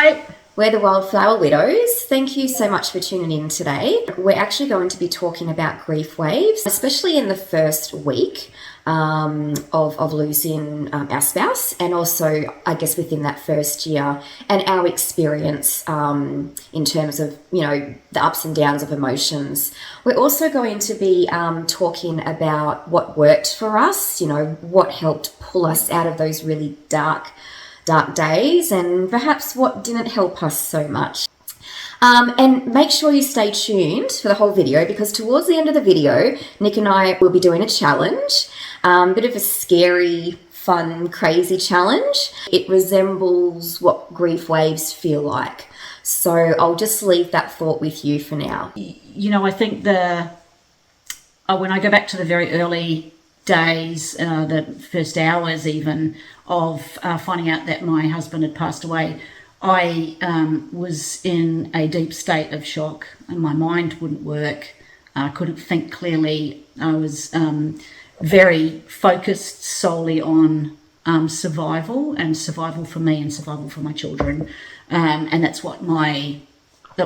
Hi. We're the Wildflower Widows. Thank you so much for tuning in today. We're actually going to be talking about grief waves, especially in the first week of losing our spouse, and also, I guess, within that first year, and our experience in terms of, the ups and downs of emotions. We're also going to be talking about what worked for us, what helped pull us out of those really dark days, and perhaps what didn't help us so much. And make sure you stay tuned for the whole video, because towards the end of the video, Nic and I will be doing a challenge, bit of a scary, fun, crazy challenge. It resembles what grief waves feel like. So I'll just leave that thought with you for now. I think when I go back to the very early days, the first hours even, of finding out that my husband had passed away, I was in a deep state of shock, and my mind wouldn't work. I couldn't think clearly. I was very focused solely on survival for me and survival for my children, and that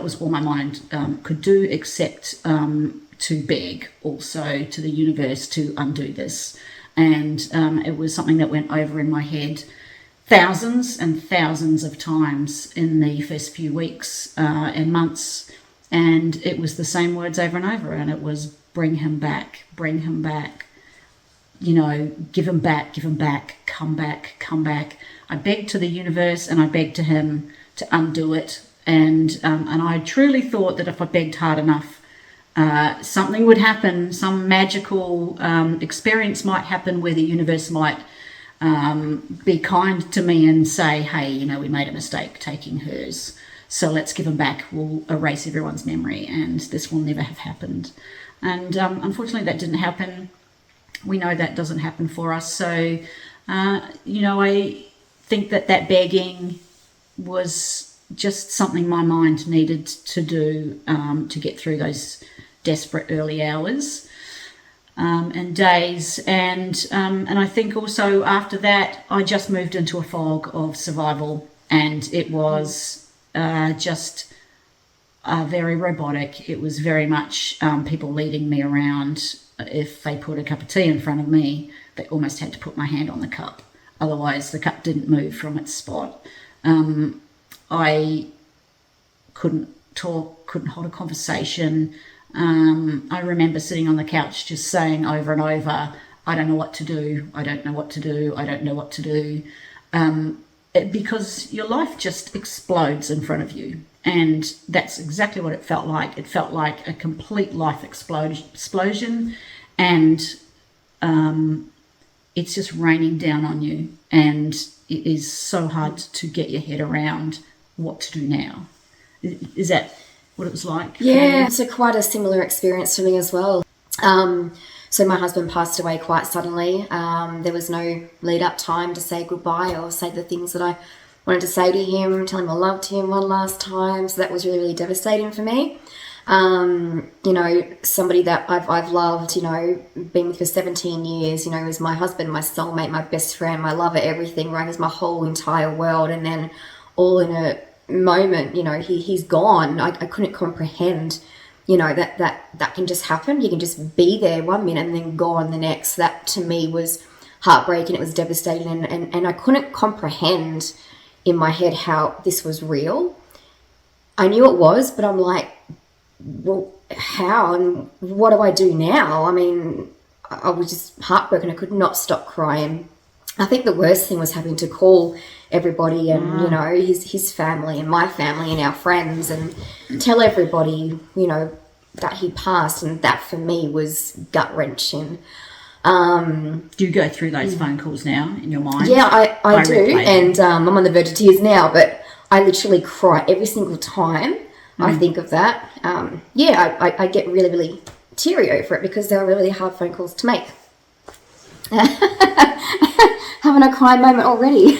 was all my mind could do, except to beg also to the universe to undo this. And it was something that went over in my head thousands and thousands of times in the first few weeks and months. And it was the same words over and over. And it was, bring him back, give him back, come back. I begged to the universe and I begged to him to undo it. And I truly thought that if I begged hard enough, something would happen, some magical experience might happen where the universe might be kind to me and say, hey, we made a mistake taking hers, so let's give them back. We'll erase everyone's memory and this will never have happened. And unfortunately that didn't happen. We know that doesn't happen for us. So, I think that begging was just something my mind needed to do to get through those desperate early hours and days, and I think also after that I just moved into a fog of survival, and it was just very robotic. It was very much people leading me around. If they put a cup of tea in front of me, they almost had to put my hand on the cup, otherwise the cup didn't move from its spot. I couldn't talk, couldn't hold a conversation. I remember sitting on the couch just saying over and over, I don't know what to do, I don't know what to do, I don't know what to do. Because your life just explodes in front of you. And that's exactly what it felt like. It felt like a complete life explosion. And it's just raining down on you. And it is so hard to get your head around what to do now. Is that what it was like? Yeah, it's quite a similar experience for me as well. So my husband passed away quite suddenly. There was no lead-up time to say goodbye or say the things that I wanted to say to him, tell him I loved him one last time. So that was really, really devastating for me. Somebody that I've loved, been with for 17 years, is my husband, my soulmate, my best friend, my lover, everything, right? He's my whole entire world. And then all in a moment, he's gone. I couldn't comprehend, that can just happen. You can just be there 1 minute and then gone the next. That to me was heartbreaking. It was devastating, and I couldn't comprehend in my head how this was real. I knew it was, but I'm like, well, how and what do I do now? I mean, I was just heartbroken. I could not stop crying. I think the worst thing was having to call everybody and, his family and my family and our friends and tell everybody, that he passed. And that for me was gut-wrenching. Do you go through those phone calls now in your mind? Yeah, I do. And I'm on the verge of tears now, but I literally cry every single time I think of that. I get really, really teary over it because they're really hard phone calls to make. Having a cry moment already.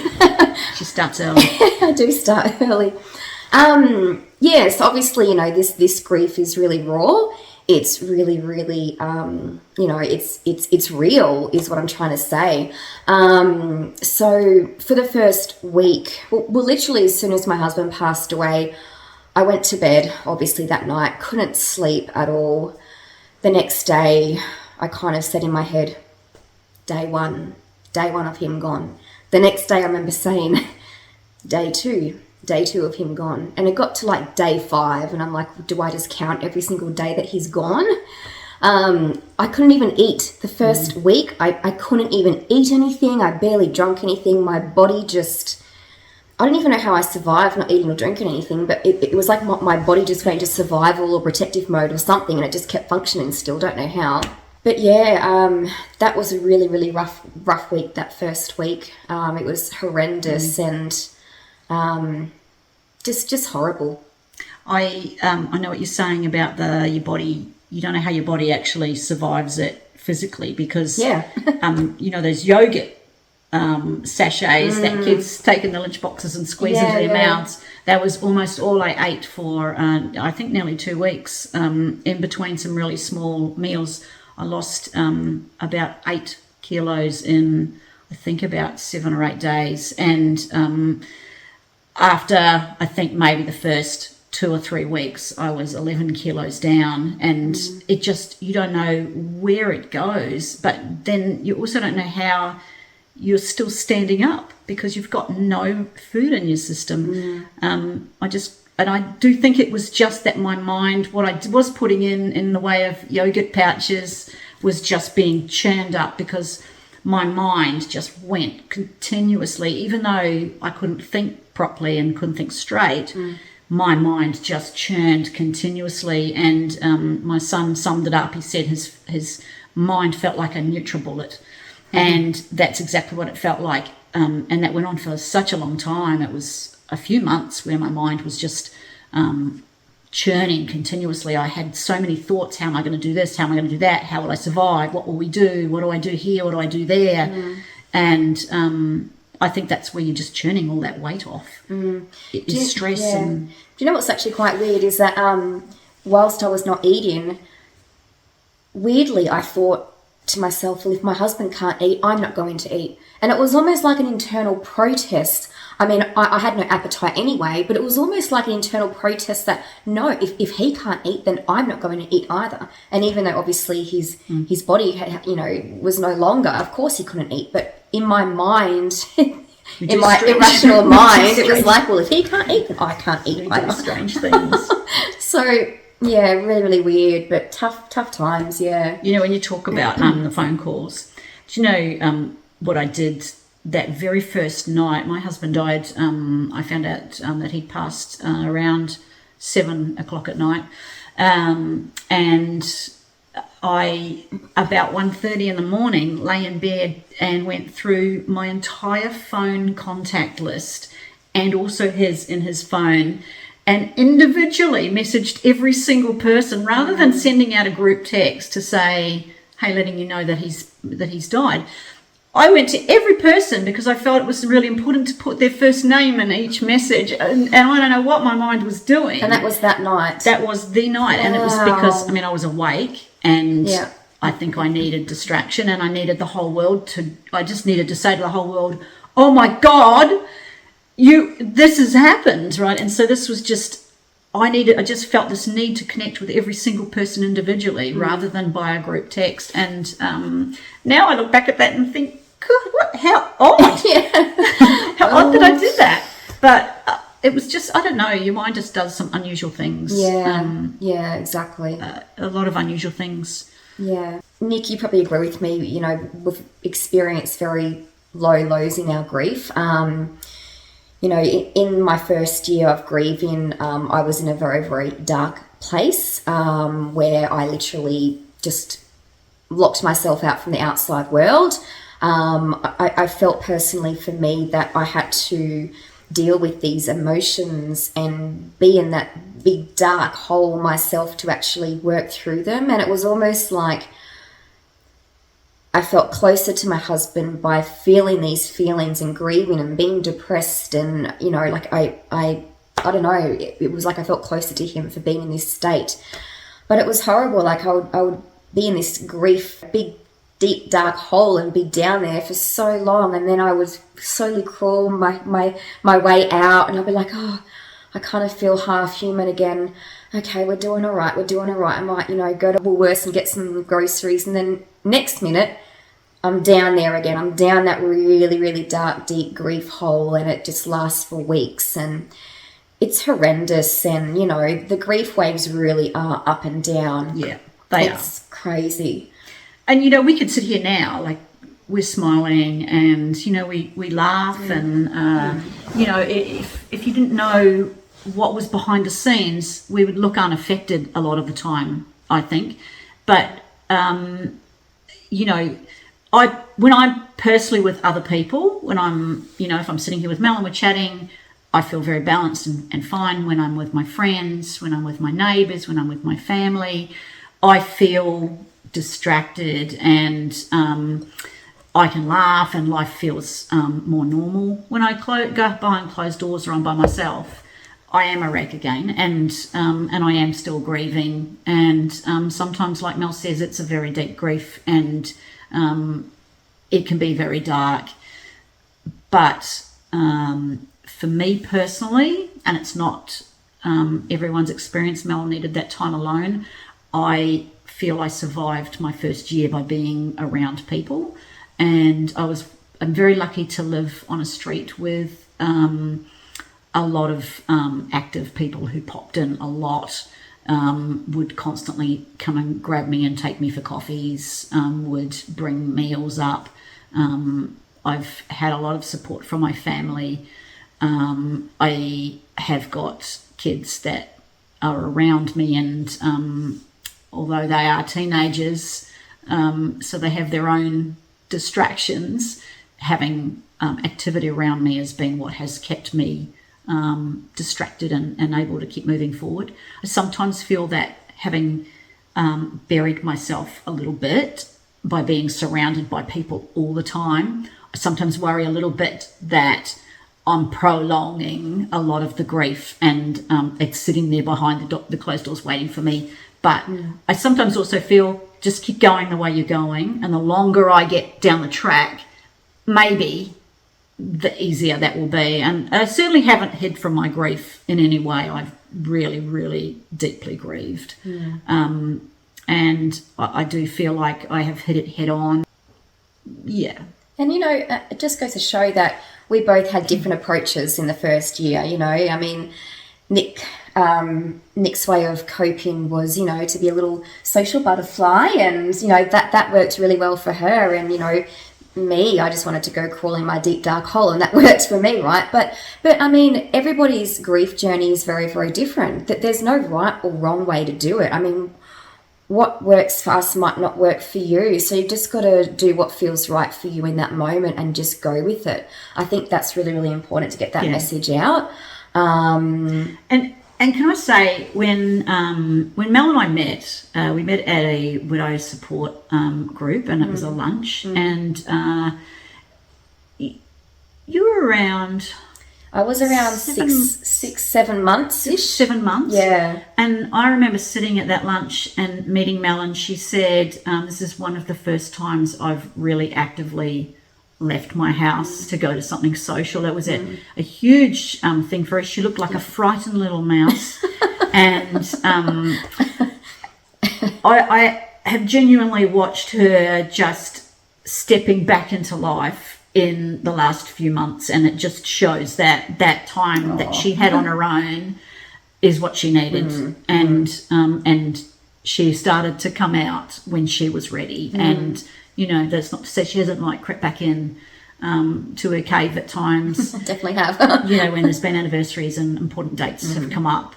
She starts early. I do start early. Yes, obviously, this grief is really raw, it's really, really, it's real is what I'm trying to say. So for the first week, well, literally as soon as my husband passed away, I went to bed, obviously that night, couldn't sleep at all. The next day, I kind of said in my head, day one of him gone. The next day I remember saying, day two of him gone. And it got to like day 5 and I'm like, do I just count every single day that he's gone? I couldn't even eat the first week. I couldn't even eat anything. I barely drank anything. My body just, I don't even know how I survived not eating or drinking anything, but it was like my body just went into survival or protective mode or something, and it just kept functioning still. Don't know how. But yeah, that was a really, really rough week, that first week. It was horrendous and just horrible. I know what you're saying about your body. You don't know how your body actually survives it physically because, those yogurt sachets that kids take in the lunch boxes and squeeze into their mouths. That was almost all I ate for, I think, nearly 2 weeks. In between some really small meals, I lost about 8 kilos in, I think, about 7 or 8 days. And after, I think, maybe the first 2 or 3 weeks, I was 11 kilos down. And it just, you don't know where it goes. But then you also don't know how you're still standing up because you've got no food in your system. I do think it was just that my mind, what I was putting in the way of yogurt pouches, was just being churned up because my mind just went continuously. Even though I couldn't think properly and couldn't think straight, my mind just churned continuously. And my son summed it up. He said his mind felt like a NutriBullet. And that's exactly what it felt like. And that went on for such a long time. It was a few months where my mind was just churning continuously. I had so many thoughts. How am I going to do this? How am I going to do that? How will I survive? What will we do? What do I do here? What do I do there? And I think that's where you're just churning all that weight off. It is stress. And do you know what's actually quite weird is that whilst I was not eating, weirdly I thought to myself, well, if my husband can't eat, I'm not going to eat. And it was almost like an internal protest. I mean, I had no appetite anyway, but it was almost like an internal protest that, no, if he can't eat, then I'm not going to eat either. And even though obviously his body had, was no longer, of course he couldn't eat. But in my mind, in my irrational mind, it was like, well, if he can't eat, then I can't eat either. Strange things. So, yeah, really, really weird, but tough times, yeah. You know, when you talk about the phone calls, do you know what I did that very first night? My husband died. I found out that he'd passed around 7 o'clock at night. And I, about 1:30 in the morning, lay in bed and went through my entire phone contact list and also in his phone, and individually messaged every single person rather than sending out a group text to say, hey, letting you know that he's died. I went to every person because I felt it was really important to put their first name in each message. And I don't know what my mind was doing. And that was that night? That was the night. Wow. And it was because, I was awake and I think I needed distraction and I needed the whole world I just needed to say to the whole world, oh my God, this has happened, right? And so this was just, I just felt this need to connect with every single person individually rather than by a group text. And now I look back at that and think, God, how odd. How odd that I did that. But it was just, I don't know, your mind just does some unusual things. Yeah, exactly. A lot of unusual things. Yeah. Nic, you probably agree with me, we've experienced very low lows in our grief. In my first year of grieving, I was in a very, very dark place where I literally just locked myself out from the outside world. I felt personally for me that I had to deal with these emotions and be in that big dark hole myself to actually work through them. And it was almost like I felt closer to my husband by feeling these feelings and grieving and being depressed. And, I don't know, it was like I felt closer to him for being in this state. But it was horrible. Like I would be in this grief, big, deep, dark hole and be down there for so long. And then I would slowly crawl my way out, and I'd be like, oh, I kind of feel half human again. Okay, we're doing all right. I might, go to Woolworths and get some groceries. And then next minute, I'm down there again. I'm down that really, really dark, deep grief hole, and it just lasts for weeks. And it's horrendous. And, the grief waves really are up and down. Yeah, they are. It's crazy. And, we could sit here now, like, we're smiling and, we laugh and, if you didn't know what was behind the scenes, we would look unaffected a lot of the time, I think. But, when I'm personally with other people, when I'm, if I'm sitting here with Mel and we're chatting, I feel very balanced and fine. When I'm with my friends, when I'm with my neighbours, when I'm with my family, I feel distracted and I can laugh and life feels more normal. When I go behind closed doors or I'm by myself, I am a wreck again, and I am still grieving. And sometimes, like Mel says, it's a very deep grief, and it can be very dark. But for me personally, and it's not everyone's experience, Mel needed that time alone. I feel I survived my first year by being around people, and I'm very lucky to live on a street with a lot of active people who popped in a lot, would constantly come and grab me and take me for coffees, would bring meals up. I've had a lot of support from my family. I have got kids that are around me, and although they are teenagers, so they have their own distractions, having activity around me has been what has kept me distracted and able to keep moving forward. I sometimes feel that having buried myself a little bit by being surrounded by people all the time, I sometimes worry a little bit that I'm prolonging a lot of the grief, and it's sitting there behind the closed doors waiting for me. But I sometimes also feel just keep going the way you're going, and the longer I get down the track, maybe the easier that will be. And I certainly haven't hid from my grief in any way. I've really, really deeply grieved. And I do feel like I have hit it head on. Yeah. And, it just goes to show that we both had different approaches in the first year. I mean, Nick's way of coping was, to be a little social butterfly, and, that worked really well for her. And, me, I just wanted to go crawl in my deep dark hole, and that works for me, right? But I mean, everybody's grief journey is very, very different. That there's no right or wrong way to do it. I mean, what works for us might not work for you, so you've just got to do what feels right for you in that moment and just go with it. I think that's really, really important to get that message out. And can I say, when Mel and I met, we met at a widow support group, and it was a lunch, and you were around... I was around 7 months-ish. 7 months? Yeah. And I remember sitting at that lunch and meeting Mel, and she said, this is one of the first times I've really actively left my house to go to something social. That was a huge thing for her. She looked like a frightened little mouse. And I have genuinely watched her just stepping back into life in the last few months, and it just shows that time that she had on her own is what she needed. And she started to come out when she was ready. And that's not to say she hasn't crept back in to her cave at times. Definitely have. When there's been anniversaries and important dates have come up,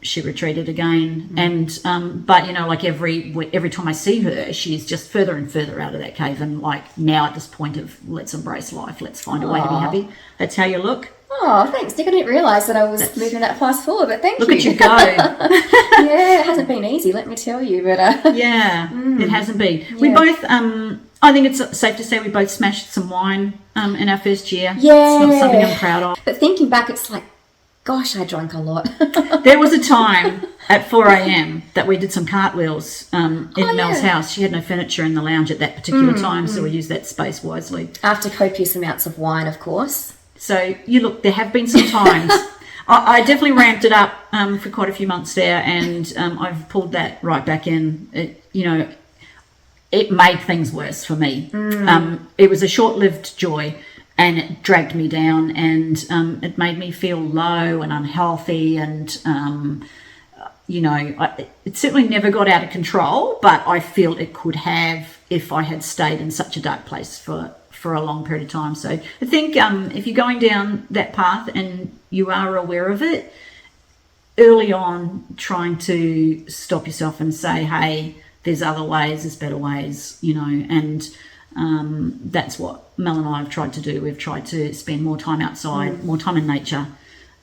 she retreated again. And but every time I see her, she's just further and further out of that cave, and now at this point of let's embrace life, let's find a way to be happy. That's how you look. Oh, thanks, Nick. I didn't realise that I was moving that fast forward, but thank you. Look at you go. Yeah, it hasn't been easy, let me tell you. But it hasn't been. Yeah. We both, I think it's safe to say we both smashed some wine in our first year. Yeah. It's not something I'm proud of. But thinking back, it's like, gosh, I drank a lot. There was a time at 4 a.m. that we did some cartwheels in Mel's yeah. house. She had no furniture in the lounge at that particular time, so we used that space wisely. After copious amounts of wine, of course. So, there have been some times. I definitely ramped it up for quite a few months there, and I've pulled that right back in. It made things worse for me. It was a short-lived joy, and it dragged me down, and it made me feel low and unhealthy, and it certainly never got out of control, but I feel it could have if I had stayed in such a dark place for a long period of time. So I think if you're going down that path and you are aware of it, early on trying to stop yourself and say, hey, there's other ways, there's better ways, and that's what Mel and I have tried to do. We've tried to spend more time outside, more time in nature,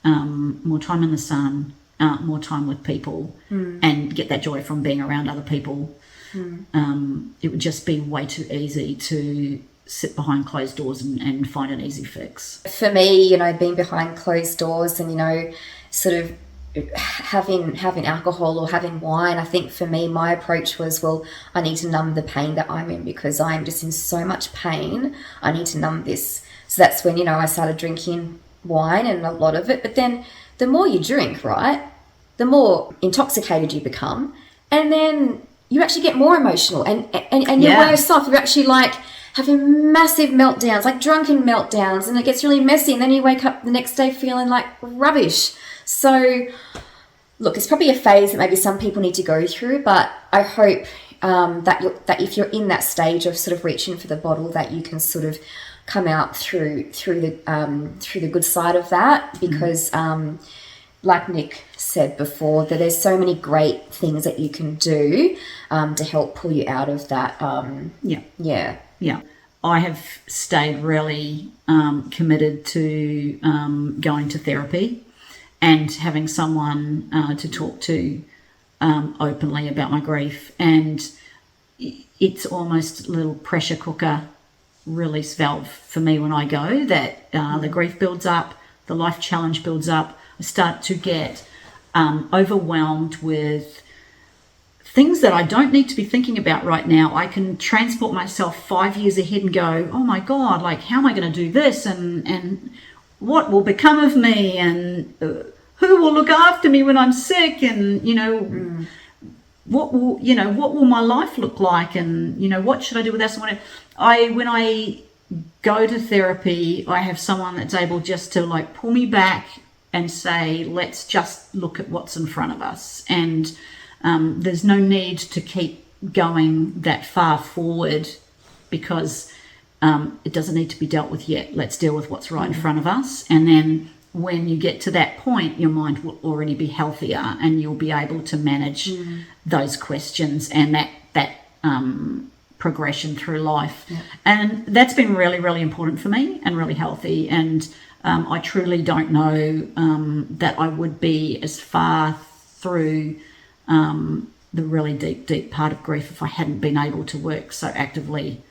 more time in the sun, more time with people, and get that joy from being around other people. It would just be way too easy to sit behind closed doors and find an easy fix. For me, being behind closed doors and, sort of having alcohol or having wine, I think for me, my approach was, well, I need to numb the pain that I'm in because I'm just in so much pain. I need to numb this. So that's when, I started drinking wine and a lot of it. But then the more you drink, right, the more intoxicated you become. And then you actually get more emotional and you're worse off. You're actually like having massive meltdowns, like drunken meltdowns, and it gets really messy. And then you wake up the next day feeling like rubbish. So, look, it's probably a phase that maybe some people need to go through, but I hope that if you're in that stage of sort of reaching for the bottle, that you can sort of come out through the good side of that, because like Nic said before, that there's so many great things that you can do to help pull you out of that. Yeah. I have stayed really committed to going to therapy and having someone to talk to openly about my grief. And it's almost a little pressure cooker release valve for me when I go, that the grief builds up, the life challenge builds up. I start to get overwhelmed with things that I don't need to be thinking about right now. I can transport myself 5 years ahead and go, oh my God, like, how am I going to do this? And what will become of me? And who will look after me when I'm sick? And, what will my life look like? And, what should I do with this? When I go to therapy, I have someone that's able just to like pull me back and say, let's just look at what's in front of us. And there's no need to keep going that far forward because it doesn't need to be dealt with yet. Let's deal with what's right in front of us. And then when you get to that point, your mind will already be healthier and you'll be able to manage those questions and that progression through life. Yeah. And that's been really, really important for me and really healthy. And I truly don't know that I would be as far through the really deep part of grief if I hadn't been able to work so actively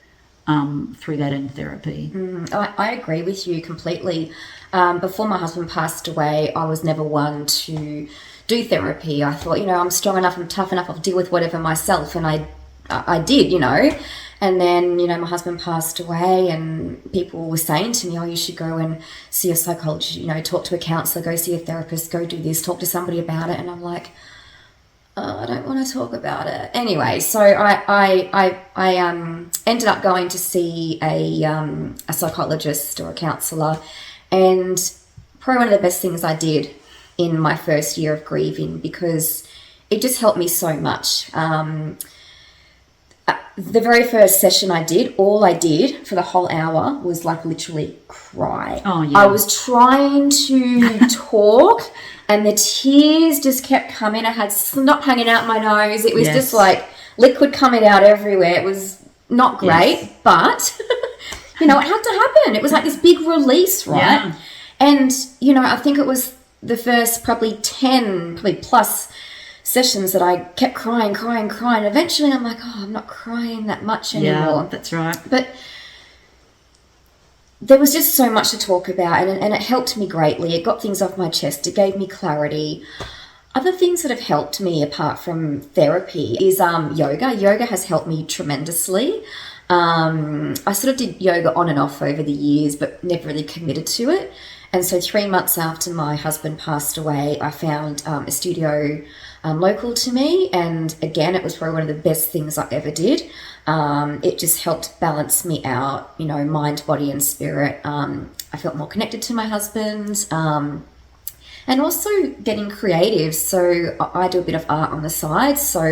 through that in therapy. I agree with you completely. Before my husband passed away, I was never one to do therapy. I thought, I'm strong enough, I'm tough enough, I'll deal with whatever myself. And I did, And then, my husband passed away and people were saying to me, oh, you should go and see a psychologist, talk to a counsellor, go see a therapist, go do this, talk to somebody about it. And I'm like, oh, I don't want to talk about it. Anyway, so I ended up going to see a psychologist or a counsellor, and probably one of the best things I did in my first year of grieving, because it just helped me so much. The very first session all I did for the whole hour was like literally cry. Oh, yeah. I was trying to talk and the tears just kept coming. I had snot hanging out my nose. It was just like liquid coming out everywhere. It was not great, but it had to happen. It was like this big release, right? Yeah. And, I think it was the first probably plus sessions that I kept crying. Eventually I'm like, I'm not crying that much anymore. Yeah, that's right. But there was just so much to talk about, and it helped me greatly. It got things off my chest. It gave me clarity. Other things that have helped me apart from therapy is yoga. Yoga has helped me tremendously. I sort of did yoga on and off over the years, but never really committed to it. And so 3 months after my husband passed away, I found a studio local to me. And again, it was probably one of the best things I ever did. It just helped balance me out, you know, mind, body and spirit. I felt more connected to my husband. And also getting creative. So I do a bit of art on the side. So,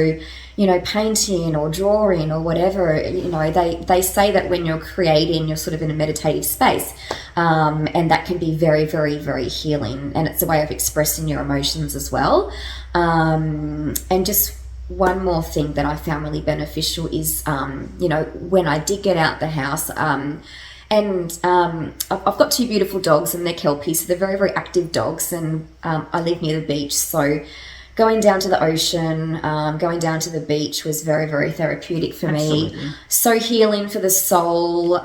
you know, painting or drawing or whatever, you know, they say that when you're creating, you're sort of in a meditative space. And that can be very, very, very healing. And it's a way of expressing your emotions as well. And just one more thing that I found really beneficial is, you know, when I did get out the house, and I've got 2 beautiful dogs and they're Kelpies, so they're very, very active dogs, and I live near the beach, so going down to the ocean, going down to the beach was very, very therapeutic for Absolutely. me. So healing for the soul,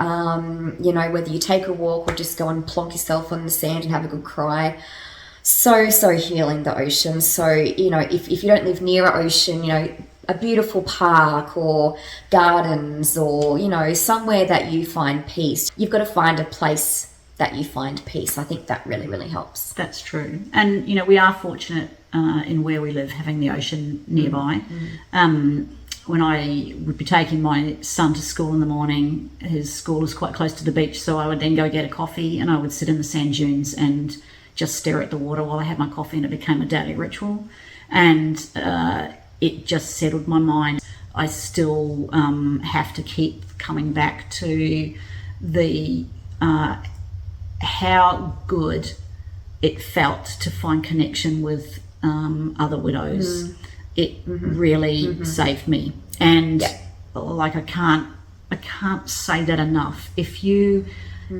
you know, whether you take a walk or just go and plonk yourself on the sand and have a good cry. So healing, the ocean. So, you know, if you don't live near an ocean, you know, a beautiful park or gardens or, you know, somewhere that you find peace. You've got to find a place that you find peace. I think that really, really helps. That's true. And, you know, we are fortunate in where we live, having the ocean nearby. When I would be taking my son to school in the morning, his school is quite close to the beach, so I would then go get a coffee and I would sit in the sand dunes and just stare at the water while I had my coffee, and it became a daily ritual. And it just settled my mind. I still have to keep coming back to the how good it felt to find connection with other widows. It really saved me. And like I can't say that enough. If you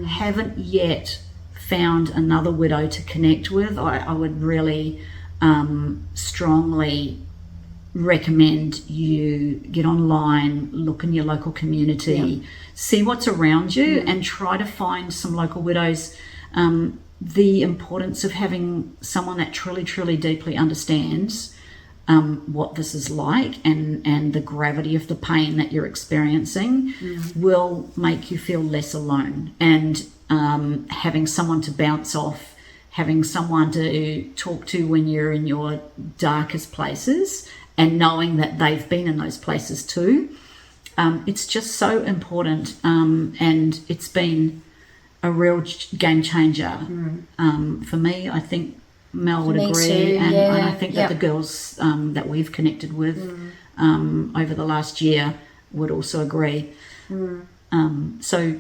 haven't yet found another widow to connect with, I would really strongly recommend you get online, look in your local community, see what's around you, and try to find some local widows. The importance of having someone that truly, truly deeply understands what this is like and the gravity of the pain that you're experiencing will make you feel less alone. And having someone to bounce off, having someone to talk to when you're in your darkest places, and knowing that they've been in those places too, it's just so important. And it's been a real game changer for me. I think Mel would agree, too, and I think that the girls that we've connected with over the last year would also agree. So,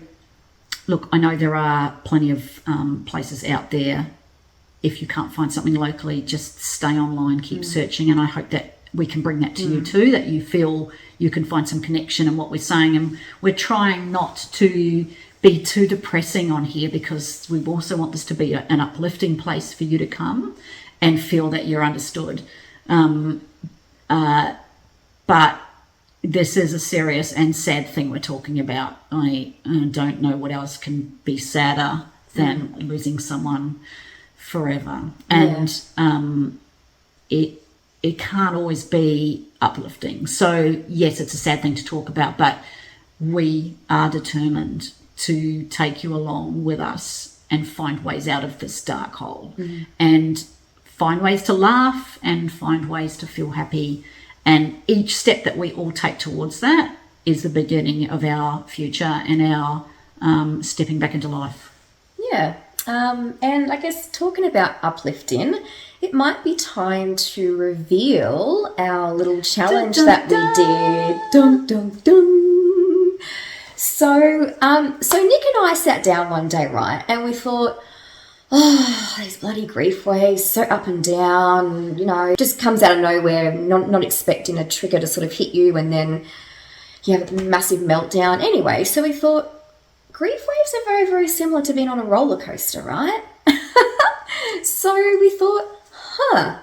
look, I know there are plenty of places out there. If you can't find something locally, just stay online, keep searching, and I hope that we can bring that to you too, that you feel you can find some connection in what we're saying. And we're trying not to be too depressing on here, because we also want this to be an uplifting place for you to come and feel that you're understood. But this is a serious and sad thing we're talking about. I don't know what else can be sadder than losing someone forever. And it can't always be uplifting. So yes, it's a sad thing to talk about, but we are determined to take you along with us and find ways out of this dark hole, and find ways to laugh and find ways to feel happy. And each step that we all take towards that is the beginning of our future and our stepping back into life. Yeah. And I guess talking about uplifting, it might be time to reveal our little challenge that we did. Dun, dun, dun. So Nick and I sat down one day, right, and we thought, oh, these bloody grief waves, so up and down, you know, just comes out of nowhere, not expecting a trigger to sort of hit you, and then you have a massive meltdown. Anyway, so we thought, grief waves are very, very similar to being on a roller coaster, right? So we thought, why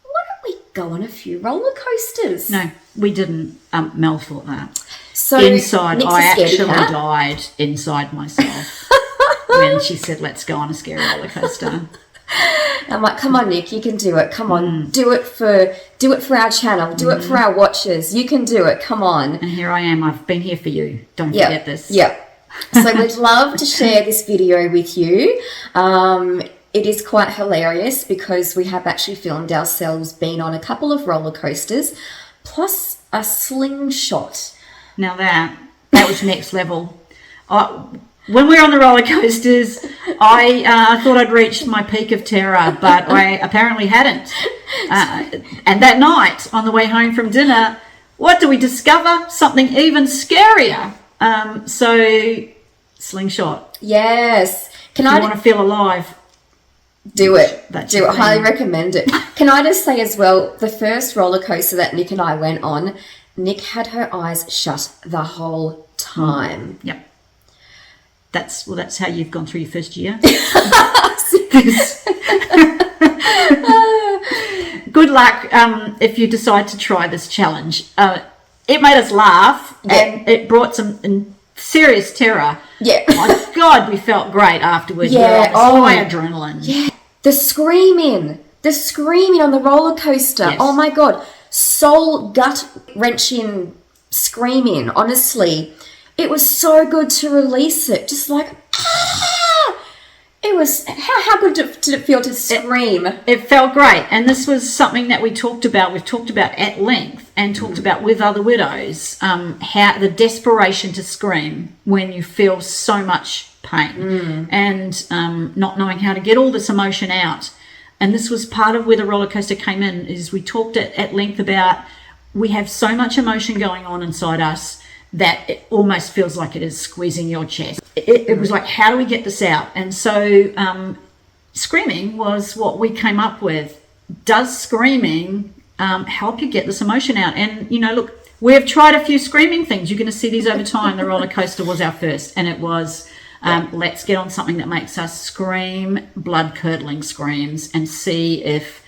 don't we go on a few roller coasters? No, we didn't. Mel thought that. So inside, Nick's I a scaredy actually cat. died inside myself when she said, let's go on a scary roller coaster. I'm like, come on, Nic, you can do it. Come on, do it for our channel, do it for our watchers. You can do it. Come on. And here I am. I've been here for you. Don't forget this. Yep. So we'd love to share this video with you. It is quite hilarious because we have actually filmed ourselves being on a couple of roller coasters, plus a slingshot. Now that was next level. When we were on the roller coasters, I thought I'd reached my peak of terror, but I apparently hadn't. And that night, on the way home from dinner, what do we discover? Something even scarier. So, slingshot. Yes. If you want to feel alive, do it. That's do it. Highly recommend it. Can I just say as well, the first roller coaster that Nic and I went on, Nic had her eyes shut the whole time. Yep. That's how you've gone through your first year. Good luck if you decide to try this challenge. It made us laugh and it brought some serious terror. Yeah. My God, we felt great afterwards. Yeah. We were on high adrenaline. Yeah. The screaming on the roller coaster. Yes. Oh my God. Soul gut wrenching screaming. Honestly, it was so good to release it. Just like, it was, how good did it feel to scream? It felt great. And this was something that we talked about. We've talked about at length and talked about with other widows, how the desperation to scream when you feel so much pain and not knowing how to get all this emotion out. And this was part of where the roller coaster came in, is we talked at length about we have so much emotion going on inside us that it almost feels like it is squeezing your chest. It was like, how do we get this out? And so screaming was what we came up with. Does screaming help you get this emotion out? And, look, we've tried a few screaming things. You're going to see these over time. The roller coaster was our first, and it was let's get on something that makes us scream, blood-curdling screams, and see if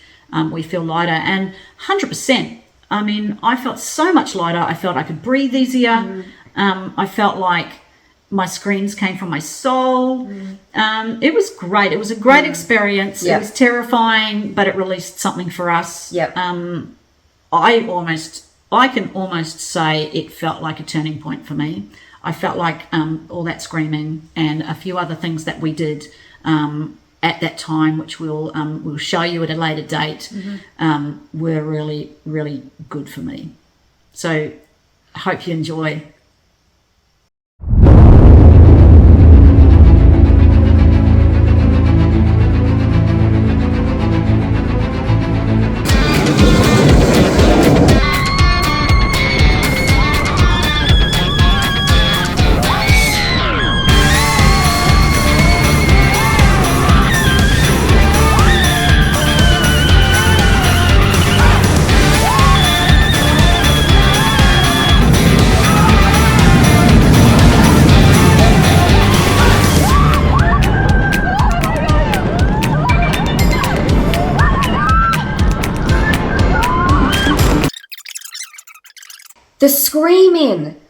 we feel lighter. And 100%. I mean, I felt so much lighter. I felt I could breathe easier. I felt like my screams came from my soul. It was great. It was a great experience. It was terrifying, but it released something for us. Yep. I can almost say it felt like a turning point for me. I felt like all that screaming and a few other things that we did at that time, which we'll show you at a later date, were really, really good for me. So I hope you enjoy.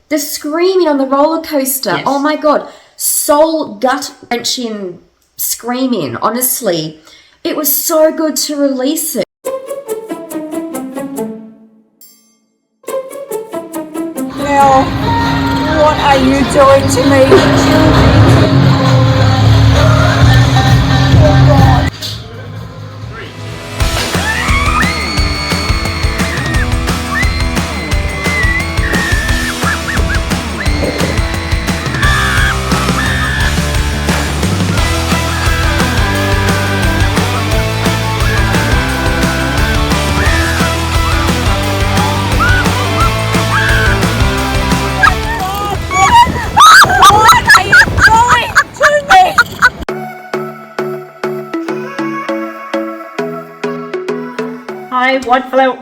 The screaming on the roller coaster. Yes. Oh my God. Soul gut wrenching screaming. Honestly, it was so good to release it. Mel, what are you doing to me? Hi, Wildflower.